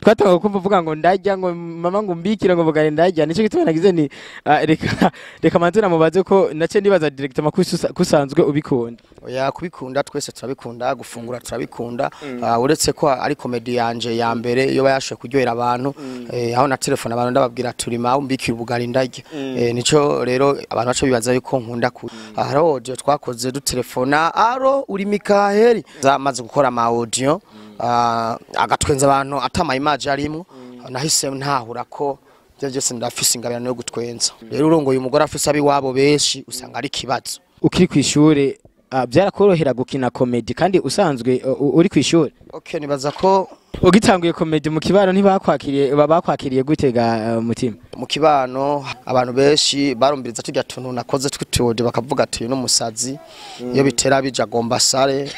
twatanga kumva uvuga ngo ndajya ngo mama ngo mbikira ngo mugare ndajya nico gituma nagize ni reka manze namubaze ko nace ndibaza directement kusanzwe ubikunda. Oya kubikunda twese turabikunda gufungura turabikunda uretse ko ari comedy yanje ya mbere yo bayashe kuryohera abantu aho na telefone abantu ndababwira turi mawe mbikira ubugari ndajya nico rero abantu baco bibaza yuko nkunda ku audio twakoze du telefona aro uri Mikaheli zamaze gukora ama audio agatwenza abantu atama image arimo nahise ntahura ko byose ndafise ingabirano yo gutwenza rero urongoye umugore afise abiwabo beshi usanga ari kibazo ukiri kwishure byarakorohera gukina comedy kandi usanzwe uri kwishure. Okay nibaza ko ugitanguye comedy mu kibano bakwakiriye gutega mutima mu kibano abantu beshi barumbiriza tujya tuntu nakoze twitode bakavuga ati no musazi iyo bitera bija gomba sare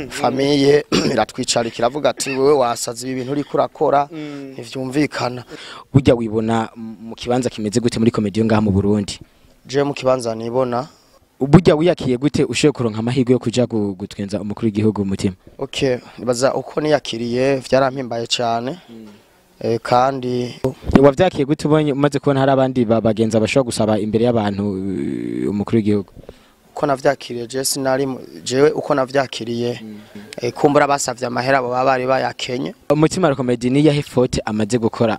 famille iratwicara kiravuga ati wewe wasazi ibi bintu uri kurakora ntivyumvikana. Burya wibona mu kibanza kimeze gute muri comedy yo ngaha mu Burundi? Je mu kibanza nibona burya wiyakiye gute ushoye kuronka amahirwe yo kuja gutwenza umukuru w'igihugu mutima? Okay nibaza uko niyakiriye vyarampimbaye cyane kandi wavyakiye gute ubonye umaze kubona hari abandi bagenza bashobora gusaba imbere y'abantu umukuru w'igihugu? Uko navyakiriye jewe uko navyakiriye kumbura basavye amahera abo babari bayakenye. Umutima comedy ni yahe faute amaze gukora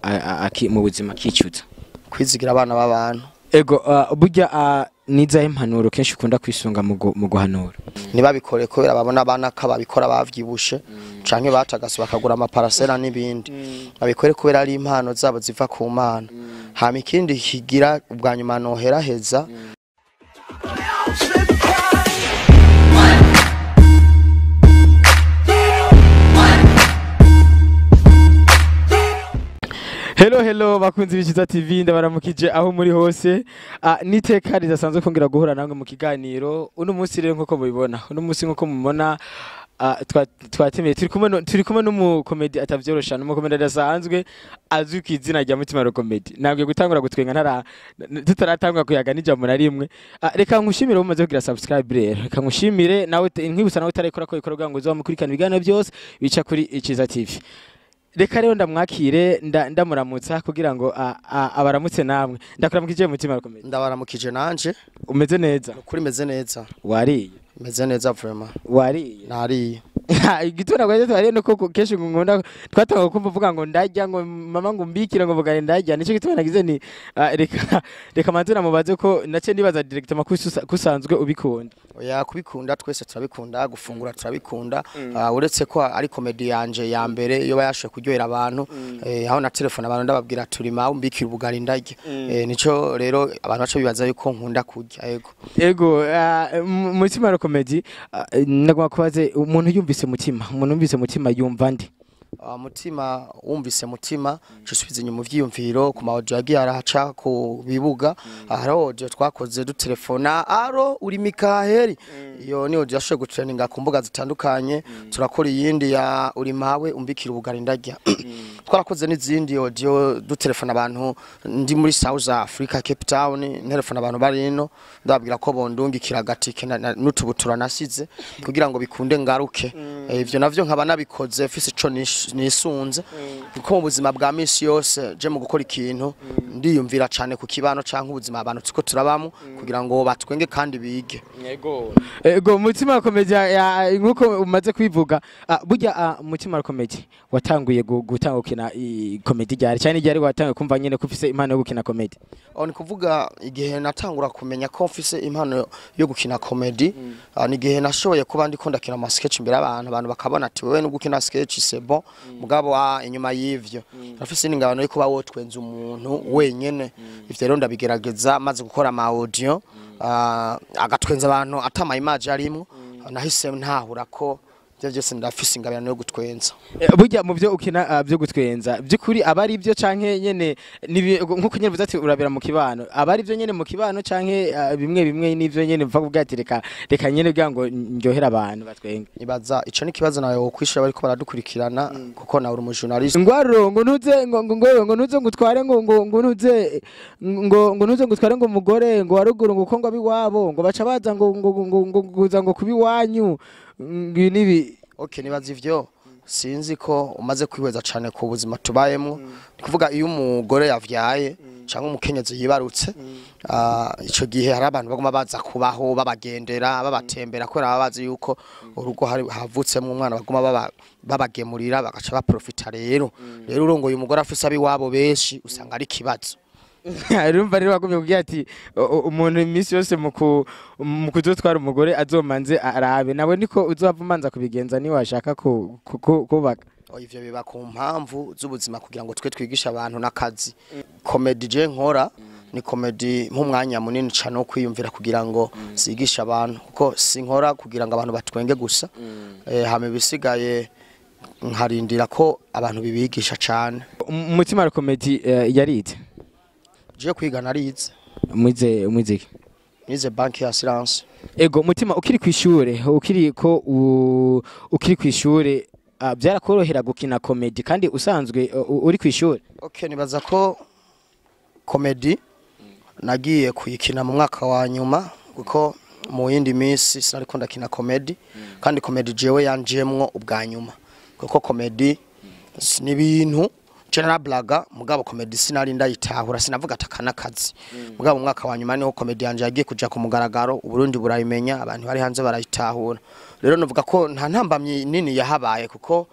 mu buzima kicuza kwizigira abana b'abantu. Ego burya niza impanuro kenshi ukunda kwisunga mu guhanura nibabikore kubera babona abana kababikora bavyibushe canke batagase bakagura ama parcela n'ibindi babikore kubera ari impano zabo ziva ku Mana hama ikindi kigira ubwanyuma nohera heza. Hello bakunzi b'Ikiza TV ndabaramukije aho muri hose niteka ridasanzwe kongera guhura namwe mu kiganiro uno munsi rero nkuko mubibona uno munsi nkuko mubona twatemeye turi kumwe n'umukomedi atavyorosha n'umukomedi adasanzwe azwi ku izina rya Mutima Comedy. Nabwiye gutangura gutwenga tutaratangura kuyaga n'ijambo na rimwe. Reka nkushimire umaze kugira subscribe rero reka nkushimire nawe nkibutsa nawe utarekora ko ikora ngo uzamukurikana ibiganiro byose bica kuri Ikiza TV. Reka rero ndamwakire ndamuramutsa kugira ngo abaramutse namwe. Ndakuramukije Mutima Comedy. Ndabaramukije nanje. Umeze neza? Kuri meze neza. Wariye? Meze neza vraiment. Wariye? Nariye. Igitora gwaje twariye no koko keshi ngunda twatanga kumva uvuga ngo ndajya ngo mama ngo mbikira ngo mugare ndajya nico gituma nagize ni reka manze namubaze ko nace ndibaza directement kusanzwe ubikunda. Oya kubikunda twese turabikunda gufungura turabikunda uretse ko ari comedy yanje ya mbere yo bayashe kuryohera abantu aho na telefone abantu ndababwira turi mawe mbikira ubugari ndajya nico rero abantu baco bibaza yuko nkunda kurya. Ego Mutima Comedy nagwa kubaze umuntu yumvise mutima yumva ndi mutima wumvise mutima cyo inyuma vyiyumviro ku audio yagiye arahaca ku bibuga audio twakoze du telefona aro uri Mikaheli iyo ni audio yashoye gutraininga ku mbuga zitandukanye turakora iyindi ya uri mawe umbikira ubugari ndajya twarakoze n'izindi audio du telefona abantu ndi muri South Africa Cape Town telefona abantu barino ndababwira ko bondungikira gatike n'utubutura nasize kugira ngo bikunde ngaruke ivyo navyo nkaba nabikoze fise ico nisunze kuko mu buzima bwa misi yose je mu gukora ikintu ndiyumvira cyane ku kibano canke ubuzima abantu tuko turabamo kugira ngo batwenge kandi bige. Ego Mutima Comedy nkuko umaze kwivuga burya Mutima Comedy watanguye gutanga gukina comedy ryari cyane ryari watanguye kumva nyene ko ufise impano yo gukina comedy? Ni kuvuga igihe natangura kumenya ko mfise impano yo gukina comedy ni igihe nashoboye kuba ndikunda kina ama sketch imbere abantu bakabona ati wewe no gukina sketch c'est bon mugabo inyuma y'ivyo nafise n'ingabano yo kuba wotwenza umuntu wenyene ivyo rero ndabigerageza maze gukora ama audio agatwenza abantu atama image arimo nahise ntahura ko byose ndafise ingabirano yo gutwenza. Burya mu byo ukina byo gutwenza byukuri abari byo canke nyene nkuko nyene buzati urabera mu kibano abari byo nyene mu kibano canke bimwe nivyo nyene mva kubwati reka nyene bwa ngo ndyohera abantu batwenga. Ibaza ico ni kibazo nawe wokwishira bariko baradukurikirana kuko nawe uri mu journalist. Ngwaro ngo nuze ngutware ngo nuze ngutware ngo umugore ngo waruguru ngo kongo biwabo ngo baca baza ngo kubi wanyu nginibi. Okay nibaza ivyo sinzi ko umaze kwihweza cyane ku buzima tubayemo ni kuvuga iyo umugore yavyaye cyangwa umukenyezi yibarutse ico gihe hari abantu bagoma baza kubaho babagendera babatembera kubera babazi yuko urugo havutsemo umwana bagoma babagemurira bagaca baprofita rero urongoye umugore afise abiwabo benshi usanga ari kibazo. Urumva rero bagumye kugira ati umuntu iminsi yose mu kuzotwara umugore azomanze arabe nawe niko uzova umanza kubigenza ni washaka kubaka. Ivyo biba ku mpamvu z'ubuzima kugira ngo twe twigisha abantu n'akazi. Comedy je nkora ni comedy nk'umwanya munini cyane wo kwiyumvira kugira ngo sigisha abantu kuko sinkora kugira ngo abantu batwenge gusa hame bisigaye nkarindira ko abantu bibigisha cyane. Umutima wa comedy yarite je kwiga narize mwize banki ya assurance. Ego mutima ukiri kwishure ukiri kwishure byarakorohera gukina comedy kandi usanzwe uri kwishure? Okay, nibaza ko comedy nagiye kuyikina mu mwaka wa nyuma kuko mu yindi minsi sinariko ndakina comedy kandi comedy jewe yanjemwo ubwa nyuma kuko comedy ni ibintu general blaga mugabo comedy sinari ndayitahura sinavuga atakana kazi mugabo mu mwaka wa nyuma niho comedy yanje yagiye kuja ku mugaragaro uburundi burayimenya abantu bari hanze barayitahura rero novuga ko nta ntambamye nini yahabaye kuko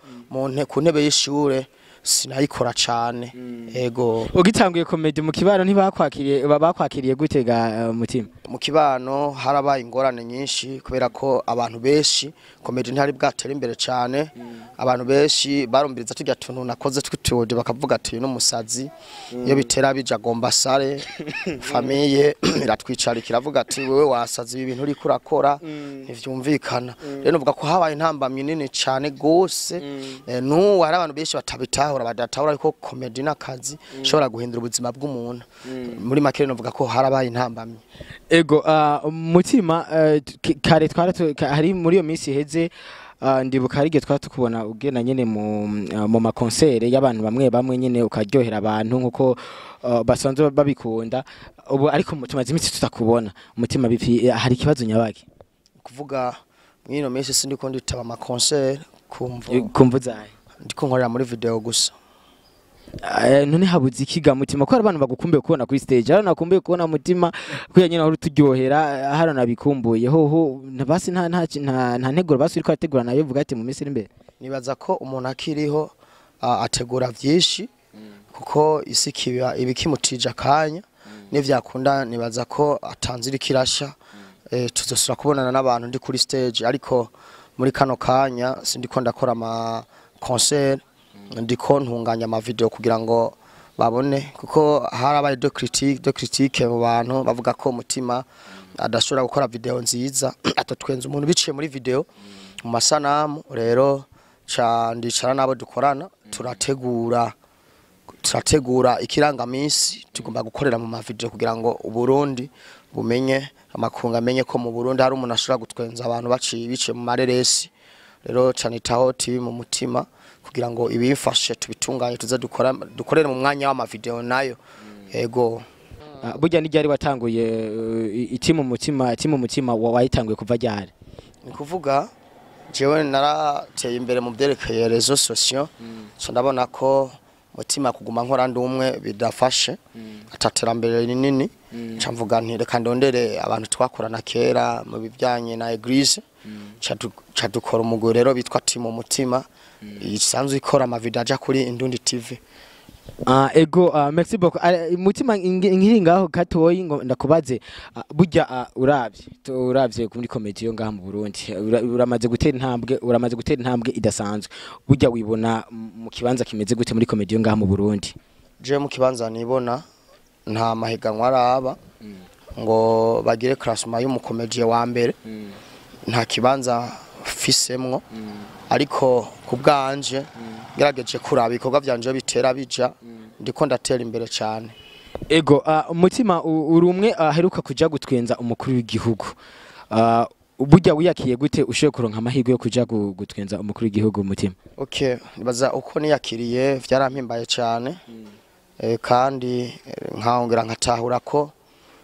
ku ntebe y'ishure sinayikora cyane. Ego ugitanguye comedy mu kibano bakwakiriye gutega mutima? Mu kibano harabaye ingorane nyinshi kubera ko abantu benshi comedy ntari bwatera imbere cyane abantu benshi barumbiriza tujya tuntu nakoze twitode bakavuga ati no musazi iyo bitera bija gomba sare famille iratwicara kiravuga ati wewe wasazi ibintu uri kurakora ntivyumvikana rero novuga ko habaye intambamye nini cyane gose hari abantu benshi batabitaho badatahura ariko comedy nakazi shobora guhindura ubuzima bw'umuntu muri make novuga ko harabaye intambamye. Ego mutima kare hari muri iyo minsi heze ndibuka hari tukubona ugena nyene mu makonsere y'abantu bamwe nyene ukaryohera abantu nkuko basanzwe babikunda ubu ariko tumaze iminsi tutakubona umutima bipi hari kibazo nyabaki kuvuga mwino minsi sindiko nditaba makonsere kumva zaye ndiko nkorera muri video gusa. None habuze ikiga mutima ko abantu bagukumbuye kubona kuri stage hano nakumbuye kubona mutima kuya nyine aho turyohera hano nabikumbuye ho basi nta nteguro basi uriko ategura nayo vuga ati mu minsi iri imbere nibaza ko umuntu akiriho ategura byinshi kuko isi kiba ibikimutija kanya nivyakunda nibaza ko atanzira kirasha tuzosura kubonana n'abantu ndi kuri stage ariko muri kano kanya sindiko ndakora ama concert ndiko ntunganya ama video kugira ngo babone kuko harabaye de critique mu bantu bavuga ko mutima adashobora gukora video nziza atatwenza umuntu biciye muri video mu masanamu rero ndicara nabo dukorana turategura ikirangamisi tugomba gukorera mu ma video kugira ngo uburundi bumenye amakunga amenye ko mu Burundi hari umuntu ashobora gutwenza abantu biciye mu mareresi rero canitaho TV mu mutima kugira ngo ibifashe tubitunganye tuza dukorere mu mwanya w'ama video nayo. Ego burya ni ryari watanguye itimu mutima wayitanguye kuva ryari? Ni kuvuga jewe narateye imbere mu byerekeye réseaux sociaux so ndabona ko mutima kuguma nkora ndumwe bidafashe ataterambere rinini camvuga nti reka ndondere abantu twakorana kera mu bijyanye na eglise cadukora umugore rero bitwa timu mutima isanzwe ikora ama video aja kuri Indundi TV. Ego merci beaucoup mutima nkiri ngaho gatoyi ngo ndakubaze burya uravye kuri comedy yo ngaha mu Burundi uramaze gutera intambwe idasanzwe burya wibona mu kibanza kimeze gute muri comedy yo ngaha mu Burundi? Je mu kibanza nibona nta mahiganwa araba ngo bagire classement y'umukomedie wa mbere nta kibanza fisemwo ariko kubwanje ngerageje kuraba ibikorwa byanje bitera bija ndiko ndatera imbere cyane. Ego mutima urumwe aheruka kuja gutwenza umukuru w'igihugu burya wiyakiye gute ushoye kuronka amahirwe yo kuja gutwenza umukuru w'igihugu mutima? Okay, nibaza uko niyakiriye vyarampimbaye cyane kandi nkahongera nkatahura ko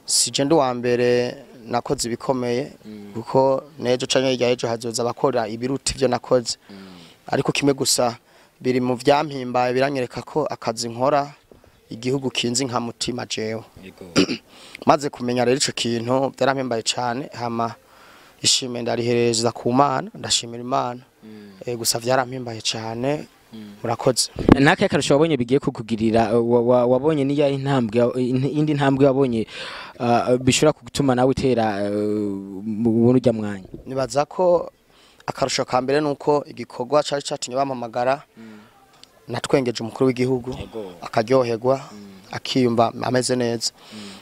sije ndi wa mbere nakoze ibikomeye kuko nejo canke hirya ejo hazoza bakora ibiruti byo nakoze ariko kimwe gusa biri mu vyampimbaye biranyereka ko akazi nkora igihugu kinzi nka mutima jewe maze kumenya rero ico kintu byarampimbaye cyane hama ishime ndarihereza ku Mana ndashimira Imana gusa vyarampimbaye cyane murakoze. Naka akarusho wabonye bigiye kukugirira wabonye niya indi ntambwe wabonye bishobora kugutuma nawe utera mu buryo mwanya. Nibaza ko akarusho ka mbere nuko igikorwa cari catinye bampamagara natwengeje umukuru w'igihugu akaryoherwa akiyumva ameze neza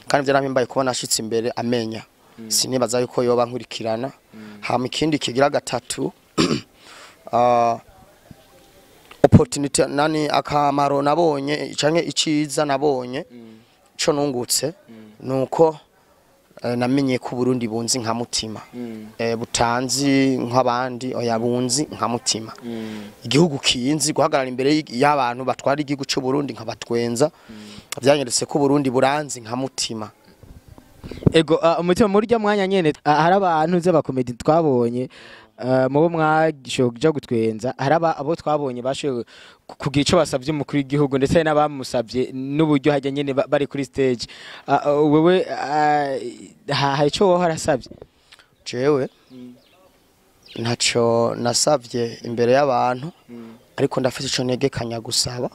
kandi byarampimbaye kubona ashitse imbere amenya sinibaza yuko yoba nkurikirana hama ikindi kigira gatatu opportunity nani akamaro nabonye canke iciza nabonye co nungutse nuko namenye ko Burundi bunzi nka mutima butanzi nk'abandi oya bunzi nka mutima igihugu kinzi guhagarara imbere y'abantu batwara igihugu cyo Burundi nka batwenza byanyeretse ko Burundi buranzi nka mutima. Ego umutima muri rya mwanya nyene hari abantu z'abakomedi twabonye mubo mwagishoje gutwenza hari abo twabonye bashoye kugira ico basavye umukuru w'igihugu ndetse n'abamusavye n'uburyo hajya nyene bari kuri stage wewe ha ico wowe harasavye jewe ntaco nasavye imbere y'abantu ariko ndafite ico negekanya gusaba.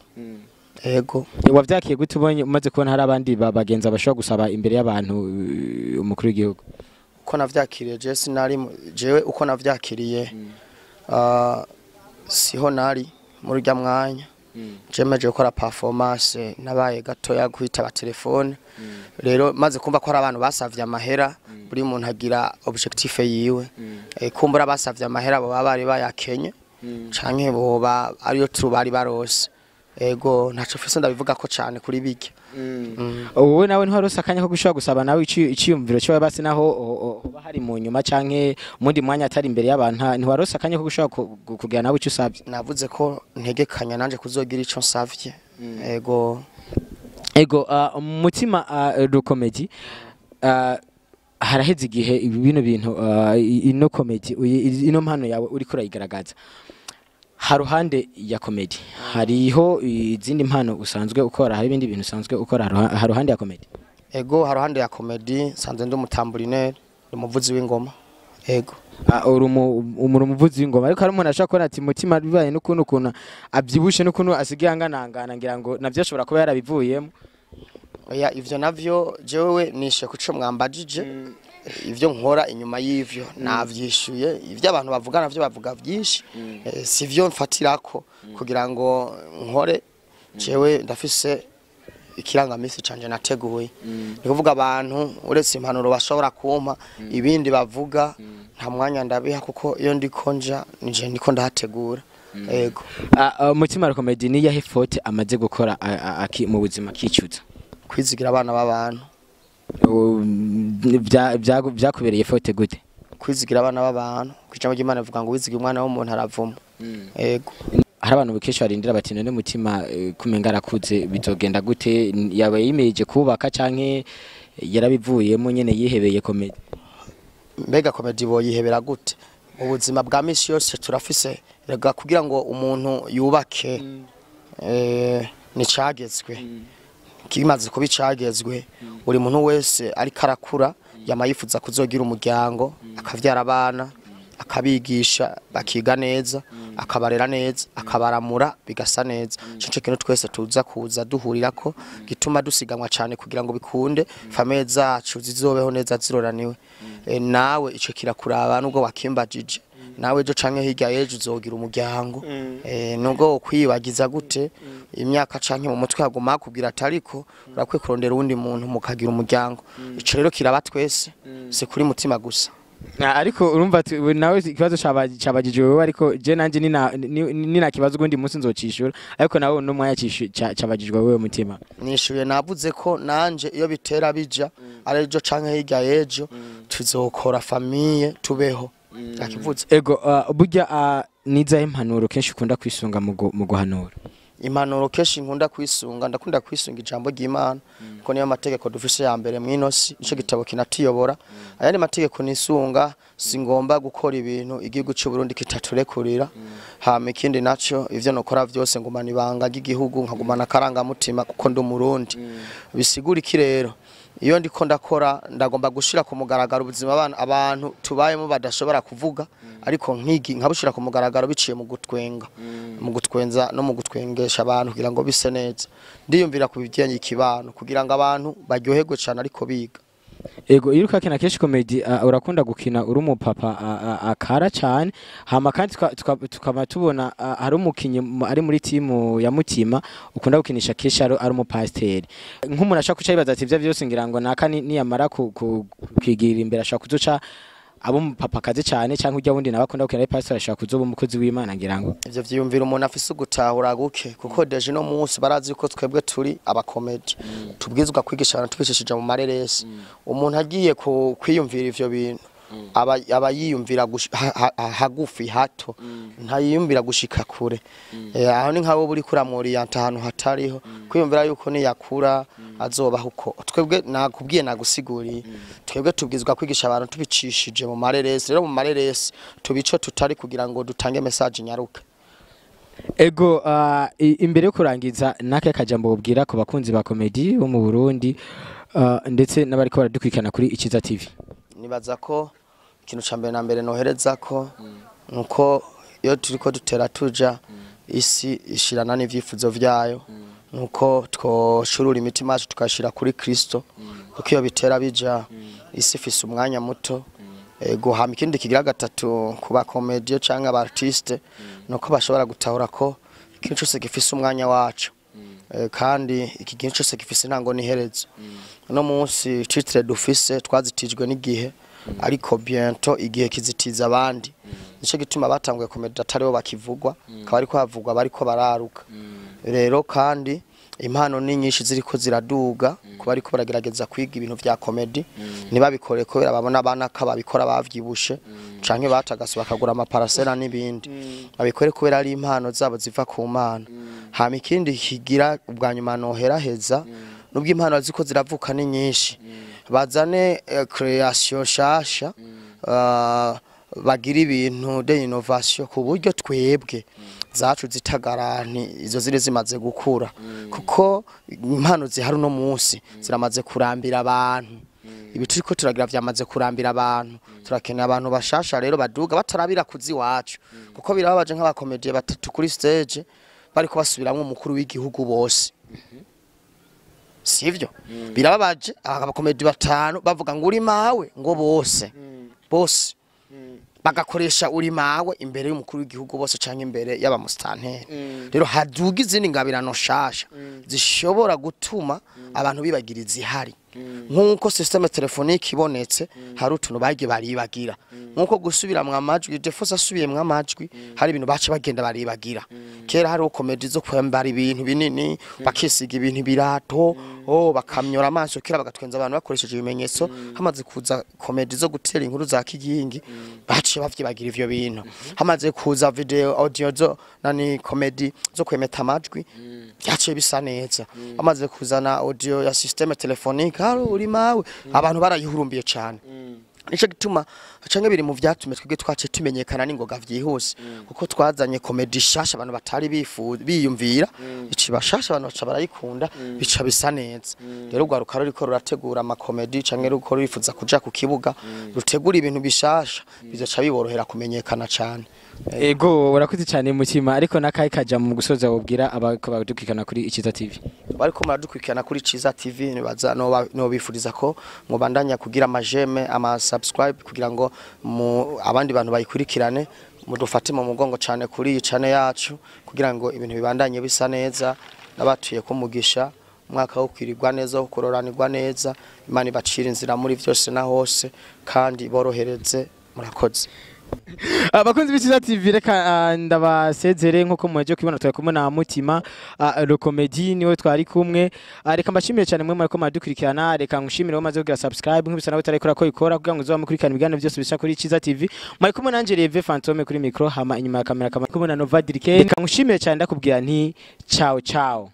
Ego wavyakiye gute ubonye umaze kubona hari abandi bagenza bashobora gusaba imbere y'abantu umukuru w'igihugu uko navyakiriye je sinari jewe uko navyakiriye siho nari muri rya mwanya jemeje gukora performance nabaye gato ya guhita telefone rero maze kumva ko hari abantu basavye amahera buri muntu agira objectif yiwe kumbura basavye amahera bo bari bayakenye canke bo ariyo turubari barose. Ego ntaco fise ndabivuga ko cyane kuri bijya wowe nawe ntiwarose akanya ko gushaka gusaba nawe iciyumviro cyo basi naho bahari mu nyuma canke mundi mwanya atari imbere y'abantu ntiwarose akanya ko gushaka kugira nawe icyo usabye. Navuze ko ntegekanya nanje kuzogira ico nsavye. Ego mutima comedy haraheze igihe bino bintu ino comedy ino mpano yawe uri kurayigaragaza haruhande ya comedy hariho izindi mpano usanzwe ukora hari ibindi bintu usanzwe ukora haruhande ya comedy. Ego haruhande ya comedy sanze ndi umutamburinere umuvuzi w'ingoma. Ego umuvuzi w'ingoma ariko hari umuntu ashaka kubona ati mutima bibaye n'ukuntu abyibushe n'ukuntu asigaye anganangana ngira ngo navyo ashobora kuba yarabivuyemo. Oya ivyo navyo jewe nishe kuco mwambajije ivyo nkora inyuma y'ivyo navyishuye ivyo abantu bavuga navyo bavuga byinshi sivyo mfatirako kugira ngo nkore jewe ndafise ikirangamisi canje nateguye ni kuvuga abantu uretse impanuro bashobora kumpa ibindi bavuga nta mwanya ndabiha kuko iyo ndikonja nije ndiko ndahategura. Ego mutima comedy ni yahe faute amaze gukora mu buzima kicuza kwizigira abana b'abantu byakubereye faute gute kwizigira abana b'abantu kwicamo Imana ivuga ngo wizigira umwana w'umuntu aravuma. Ego hari abantu bukesha barindira bati none mutima kumenga arakuze bizogenda gute yabaye yimeje kubaka canke yarabivuyemo nyene yihebeye comedy. Mbega comedy bo yihebera gute mu buzima bwa misi yose turafise rega kugira ngo umuntu yubake ni cagezwe kimaze kubicagezwe buri muntu wese ari karakura yamayifuza kuzogira umuryango akavyara abana akabigisha bakiga neza akabarera neza akabaramura bigasa neza cyo kintu twese tuza kuza duhurira ko gituma dusiganwa cyane kugira ngo bikunde famille zacu zizobeho neza ziroraniwe. Nawe ico kirakuraba nubwo wakimbajije nawe jo canke hirya yeje uzogira umuryango nubwo kwibagiza gute imyaka canke mu mutwe haguma kugira atariko urakwe kurondera uwundi muntu mukagira umuryango ico rero kiraba twese se kuri mutima gusa. Ariko urumva nawe ikibazo cabagije wewe ariko je nanje nina kibazo gundi munsi nzocishura ariko nawe no mwanya cabagijwe wewe mutima nishuye navuze ko nanje iyo bitera bija ari jo canke hirya yejo tuzokora famille tubeho akivuze. Ego burya niza impanuro kenshi ukunda kwisunga mu guhanura impanuro kenshi nkunda kwisunga ndakunda kwisunga ijambo ry'Imana ko niyo mategeko dufise ya mbere mwinosi ico gitabo kinatiyobora ayandi mategeko nisunga singomba gukora ibintu igihugu cy'u Burundi kitaturekurira hama ikindi naco ivyo nokora vyose ngumana ibanga ry'igihugu nkagumana akarangamutima kuko ndi umurundi bisigura iki rero iyo ndiko ndakora ndagomba gushira ku mugaragaro ubuzima abantu tubayemo badashobora kuvuga ariko nkabushira ku mugaragaro biciye mu gutwenga mu gutwenza no mu gutwengesha abantu kugira ngo bise neza ndiyumvira ku bijyanye ikibano kugira ngo abantu baryoherwe cyane ariko biga. Ego iyo ukakina kenshi comedy urakunda gukina uri umupapa akara cyane hama kandi tukaba tubona hari umukinyi ari muri timu ya Mutima ukunda gukinisha kenshi ari umupasteri nk'umuntu ashaka kucayibaza ati ivyo byose ngira ngo naka niyamara kwigira imbere ashaka kuzoca abo mupapa kaze cyane cyangwa ujya wundi nabakunda gukina ari pastor ashaka kuzoba umukozi w'Imana ngira ngo ivyo vyiyumvira umuntu afise ugutahura guke kuko deje no munsi barazi ko twebwe turi abakomedi tubwizwa kwigisha abantu twishishije mu mareresi umuntu agiye kwiyumvira ivyo bintu aba yiyumvira hagufi hato ntayiyumvira gushika kure aho ni nkabo buri kuramuriyanta ahantu hatariho kwiyumvira yuko ni yakura azobaho uko twebwe nakubwiye nagusiguriye twebwe tubwizwa kwigisha abantu tubicishije mu mareresi rero mu mareresi tubico tutari kugira ngo dutange message nyaruka. Ego imbere yo kurangiza nake kajambo ubwira ku bakunzi ba comedy bo mu Burundi ndetse n'abariko baradukwikana kuri Ikiza TV. Nibaza ko ikintu cyambere na mbere nohereza ko nuko iyo turiko dutera tuja isi ishirana n'ivyifuzo vyayo nuko twoshurura imitima yacu tukashira kuri Kristo kuko iyo bitera bija isi ifise umwanya muto guhama ikindi kigira gatatu kuba comedy canke aba artiste nuko bashobora gutahura ko ikintu cyose gifise umwanya wacu kandi iki kintu cyose gifise ntango niherezo no munsi titre dufise twazitijwe n'igihe ariko bientôt igihe kizitiza abandi nico gituma batanguye comedy atariho bakivugwa kaba ariko havugwa bariko bararuka rero kandi impano ni nyinshi ziriko ziraduga kuba ariko baragerageza kwiga ibintu vya comedy nibabikore ko babona abana kababikora bavyibushe canke batagase bakagura amaparasera n'ibindi babikore kubera ari impano zabo ziva ku Mana hama ikindi kigira ubwanyuma nohera heza nubwo impano ziko ziravuka ni nyinshi bazane creation shasha bagira ibintu de innovation ku buryo twebwe zacu zitagarani izo ziri zimaze gukura kuko impano zihari no munsi ziramaze kurambira abantu ibituriko turagira vyamaze kurambira abantu turakeneye abantu bashasha rero baduga batarabira kuzi wacu kuko birababaje nk'abakomediye batatu kuri stage bariko basubiramwe umukuru w'igihugu bose sivyo birababaje abakomedi batanu bavuga ngo uri mawe ngo bose bagakoresha uri mawe imbere y'umukuru w'igihugu bose canke imbere y'abamustanteri rero haduga izindi ngabirano shasha zishobora gutuma abantu bibagira izihari nkuko systeme telephonique ibonetse hari utuntu bagiye baribagira nkuko gusubira mu amajwi defosa asubiye mu amajwi hari ibintu bace bagenda baribagira kera hari comedy zo kwambara ibintu binini bakisiga ibintu birato bakamyora amaso kera bagatwenza abantu bakoresheje ibimenyetso hamaze kuza comedy zo gutera inkuru za kigingi bace bavyibagira ivyo bintu hamaze kuza video audio zo nani comedy zo kwemeta amajwi byaciye bisa neza amaze kuzana audio ya systeme telephonique haro uri mawe abantu barayihurumbiye cyane nico gituma canke biri mu vyatume twige twace tumenyekana n'ingoga vyihuse kuko twazanye comedy shasha abantu batari biyumvira ici bashasha abantu baca barayikunda bica bisa neza rero ugwaruka ruriko rurategura ama comedy canke ruko rifuza kuja ku kibuga rutegura ibintu bishasha bizoca biborohera kumenyekana cyane. Ego urakuze cyane Mutima ariko nakaye kaja mu gusoza wobwira abako badukikana kuri Ikiza TV bariko maradukikana kuri Ikiza TV nibaza no bifuriza ko mubandanya kugira amajeme ama subscribe kugira ngo abandi bantu bayikurikirane mudufate mu mugongo cyane kuri iyi channel yacu kugira ngo ibintu bibandanye bisa neza nabatuye ko mugisha mwaka wo kwirirwa neza wo kororanirwa neza Imana ibacira inzira muri vyose na hose kandi borohereze murakoze. Abakunzi b'Ikiza TV reka ndabasezere nkuko mwaje kwibona twa kumwe na Mutima le comedy niwe twari kumwe reka mbashimire cyane mwe mariko madukurikirana reka ngushimire wo maze kugira subscribe nk'ibisa nawe tarekora ko ikora kugira ngo uzamukurikirana ibiganiro byose bisha kuri Ikiza TV mariko kumwe nanje Reve Fantome kuri micro hama inyuma ya kamera kama kumwe na Nova Dirike reka ngushimire cyane ndakubwira nti ciao ciao.